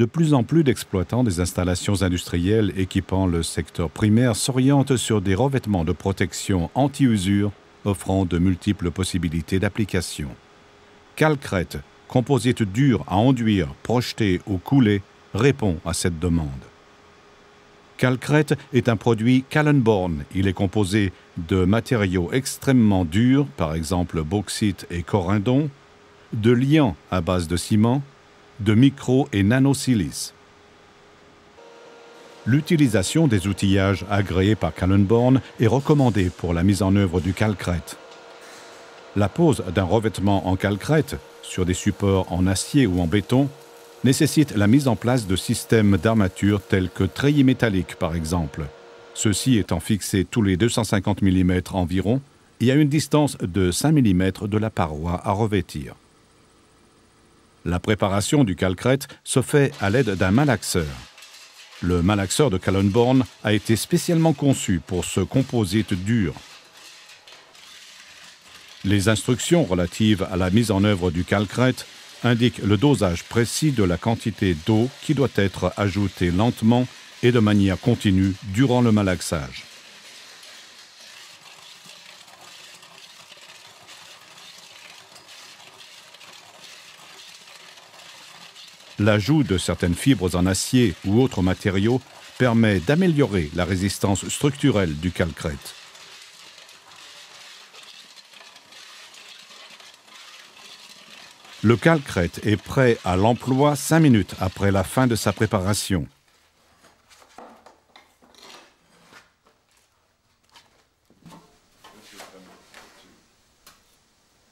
De plus en plus d'exploitants des installations industrielles équipant le secteur primaire s'orientent sur des revêtements de protection anti-usure offrant de multiples possibilités d'application. Calcrete, composite dur à enduire, projeter ou couler, répond à cette demande. Calcrete est un produit Kallenborn. Il est composé de matériaux extrêmement durs, par exemple bauxite et corindon, de liants à base de ciment, de micro- et nanosilice. L'utilisation des outillages agréés par Kallenborn est recommandée pour la mise en œuvre du calcrete. La pose d'un revêtement en calcrete sur des supports en acier ou en béton nécessite la mise en place de systèmes d'armature tels que treillis métalliques par exemple, ceux-ci étant fixés tous les 250 mm environ et à une distance de 5 mm de la paroi à revêtir. La préparation du calcrete se fait à l'aide d'un malaxeur. Le malaxeur de Kallenborn a été spécialement conçu pour ce composite dur. Les instructions relatives à la mise en œuvre du calcrete indiquent le dosage précis de la quantité d'eau qui doit être ajoutée lentement et de manière continue durant le malaxage. L'ajout de certaines fibres en acier ou autres matériaux permet d'améliorer la résistance structurelle du calcrete. Le calcrete est prêt à l'emploi 5 minutes après la fin de sa préparation.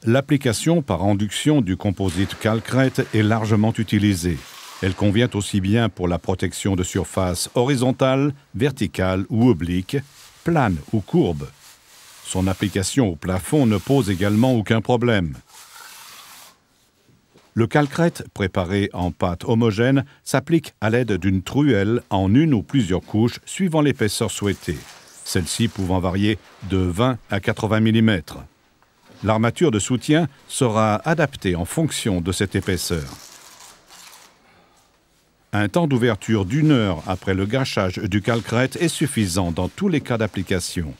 L'application par induction du composite calcrete est largement utilisée. Elle convient aussi bien pour la protection de surfaces horizontales, verticales ou obliques, planes ou courbes. Son application au plafond ne pose également aucun problème. Le calcrete, préparé en pâte homogène, s'applique à l'aide d'une truelle en une ou plusieurs couches suivant l'épaisseur souhaitée, celle-ci pouvant varier de 20 à 80 mm. L'armature de soutien sera adaptée en fonction de cette épaisseur. Un temps d'ouverture d'1 heure après le gâchage du calcrete est suffisant dans tous les cas d'application.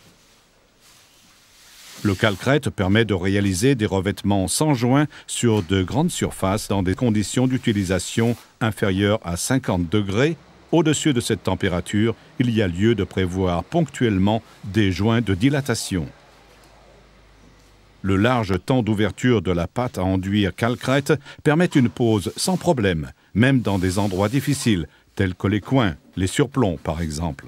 Le calcrete permet de réaliser des revêtements sans joint sur de grandes surfaces dans des conditions d'utilisation inférieures à 50 degrés. Au-dessus de cette température, il y a lieu de prévoir ponctuellement des joints de dilatation. Le large temps d'ouverture de la pâte à enduire calcrete permet une pose sans problème, même dans des endroits difficiles, tels que les coins, les surplombs par exemple.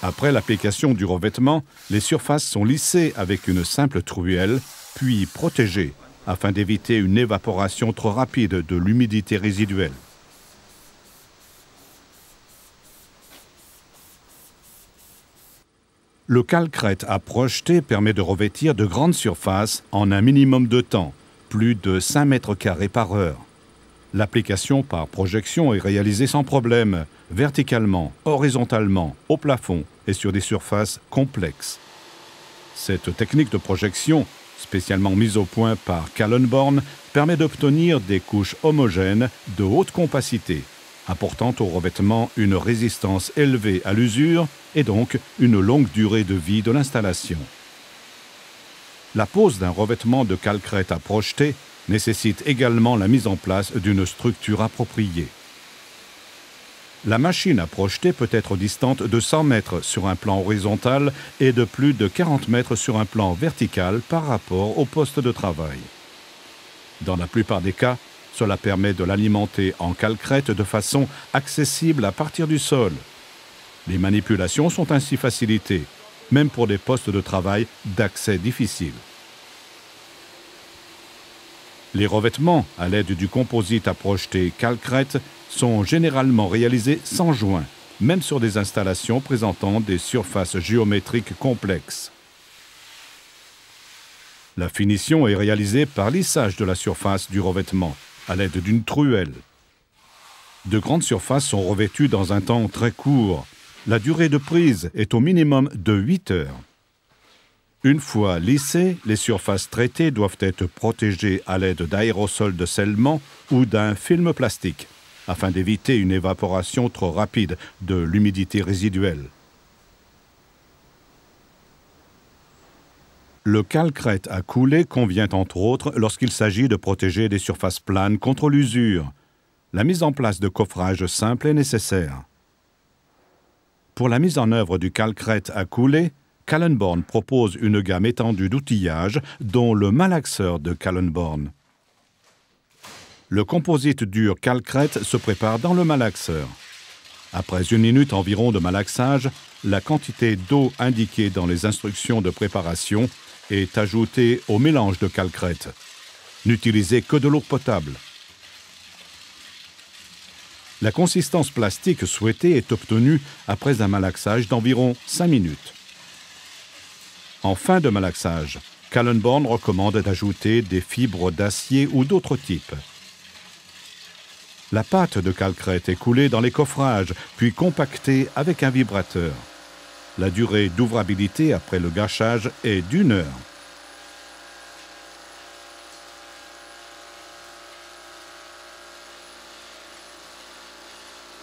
Après l'application du revêtement, les surfaces sont lissées avec une simple truelle, puis protégées, afin d'éviter une évaporation trop rapide de l'humidité résiduelle. Le calcrete à projeter permet de revêtir de grandes surfaces en un minimum de temps, plus de 5 mètres carrés par heure. L'application par projection est réalisée sans problème, verticalement, horizontalement, au plafond et sur des surfaces complexes. Cette technique de projection, spécialement mise au point par Kallenborn, permet d'obtenir des couches homogènes de haute compacité, apportant au revêtement une résistance élevée à l'usure et donc une longue durée de vie de l'installation. La pose d'un revêtement de calcrete à projeter nécessite également la mise en place d'une structure appropriée. La machine à projeter peut être distante de 100 mètres sur un plan horizontal et de plus de 40 mètres sur un plan vertical par rapport au poste de travail. Dans la plupart des cas, cela permet de l'alimenter en calcrete de façon accessible à partir du sol. Les manipulations sont ainsi facilitées, même pour des postes de travail d'accès difficile. Les revêtements à l'aide du composite à projeter calcrete sont généralement réalisés sans joint, même sur des installations présentant des surfaces géométriques complexes. La finition est réalisée par lissage de la surface du revêtement à l'aide d'une truelle. De grandes surfaces sont revêtues dans un temps très court. La durée de prise est au minimum de 8 heures. Une fois lissées, les surfaces traitées doivent être protégées à l'aide d'aérosols de scellement ou d'un film plastique, afin d'éviter une évaporation trop rapide de l'humidité résiduelle. Le calcrète à couler convient entre autres lorsqu'il s'agit de protéger des surfaces planes contre l'usure. La mise en place de coffrages simples est nécessaire. Pour la mise en œuvre du calcrète à couler, Kallenborn propose une gamme étendue d'outillage, dont le malaxeur de Kallenborn. Le composite dur calcrète se prépare dans le malaxeur. Après 1 minute environ de malaxage, la quantité d'eau indiquée dans les instructions de préparation est ajoutée au mélange de calcrète. N'utilisez que de l'eau potable. La consistance plastique souhaitée est obtenue après un malaxage d'environ 5 minutes. En fin de malaxage, Kallenborn recommande d'ajouter des fibres d'acier ou d'autres types. La pâte de calcrète est coulée dans les coffrages, puis compactée avec un vibrateur. La durée d'ouvrabilité après le gâchage est d'1 heure.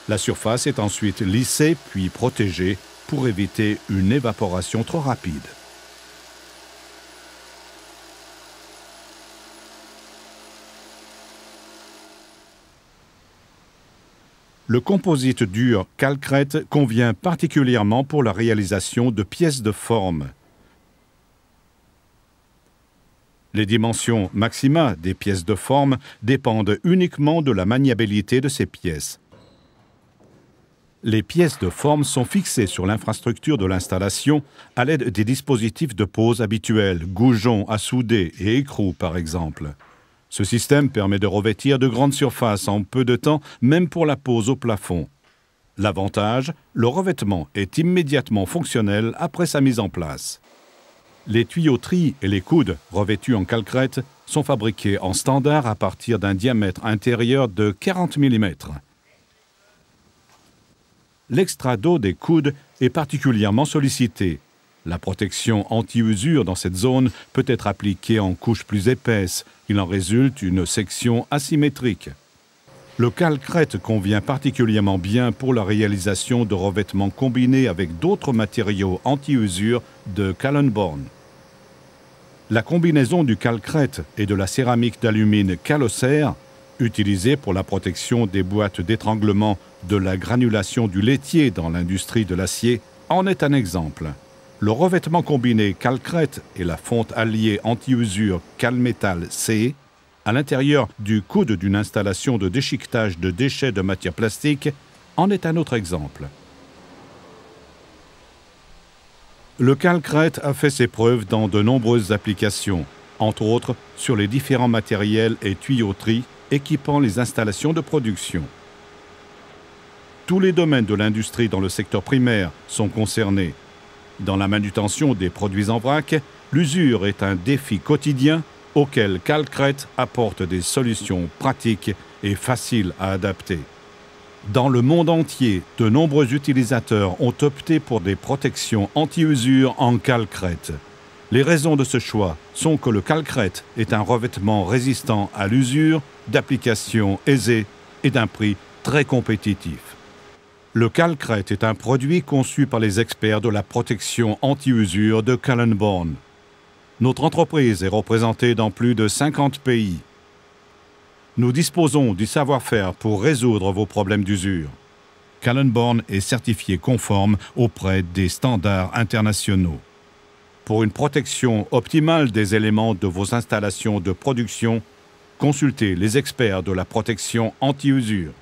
La surface est ensuite lissée puis protégée pour éviter une évaporation trop rapide. Le composite dur calcrète convient particulièrement pour la réalisation de pièces de forme. Les dimensions maxima des pièces de forme dépendent uniquement de la maniabilité de ces pièces. Les pièces de forme sont fixées sur l'infrastructure de l'installation à l'aide des dispositifs de pose habituels, goujons à souder et écrous par exemple. Ce système permet de revêtir de grandes surfaces en peu de temps, même pour la pose au plafond. L'avantage, le revêtement est immédiatement fonctionnel après sa mise en place. Les tuyauteries et les coudes revêtus en calcrète sont fabriqués en standard à partir d'un diamètre intérieur de 40 mm. L'extrait d'eau des coudes est particulièrement sollicité. La protection anti-usure dans cette zone peut être appliquée en couches plus épaisses. Il en résulte une section asymétrique. Le calcrète convient particulièrement bien pour la réalisation de revêtements combinés avec d'autres matériaux anti-usure de Kallenborn. La combinaison du calcrète et de la céramique d'alumine Calocère, utilisée pour la protection des boîtes d'étranglement de la granulation du laitier dans l'industrie de l'acier, en est un exemple. Le revêtement combiné calcrète et la fonte alliée anti-usure Calmetal C, à l'intérieur du coude d'une installation de déchiquetage de déchets de matière plastique, en est un autre exemple. Le calcrète a fait ses preuves dans de nombreuses applications, entre autres sur les différents matériels et tuyauteries équipant les installations de production. Tous les domaines de l'industrie dans le secteur primaire sont concernés. Dans la manutention des produits en vrac, l'usure est un défi quotidien auquel calcrète apporte des solutions pratiques et faciles à adapter. Dans le monde entier, de nombreux utilisateurs ont opté pour des protections anti-usure en calcrète. Les raisons de ce choix sont que le calcrète est un revêtement résistant à l'usure, d'application aisée et d'un prix très compétitif. Le calcrète est un produit conçu par les experts de la protection anti-usure de Kallenborn. Notre entreprise est représentée dans plus de 50 pays. Nous disposons du savoir-faire pour résoudre vos problèmes d'usure. Kallenborn est certifié conforme auprès des standards internationaux. Pour une protection optimale des éléments de vos installations de production, consultez les experts de la protection anti-usure.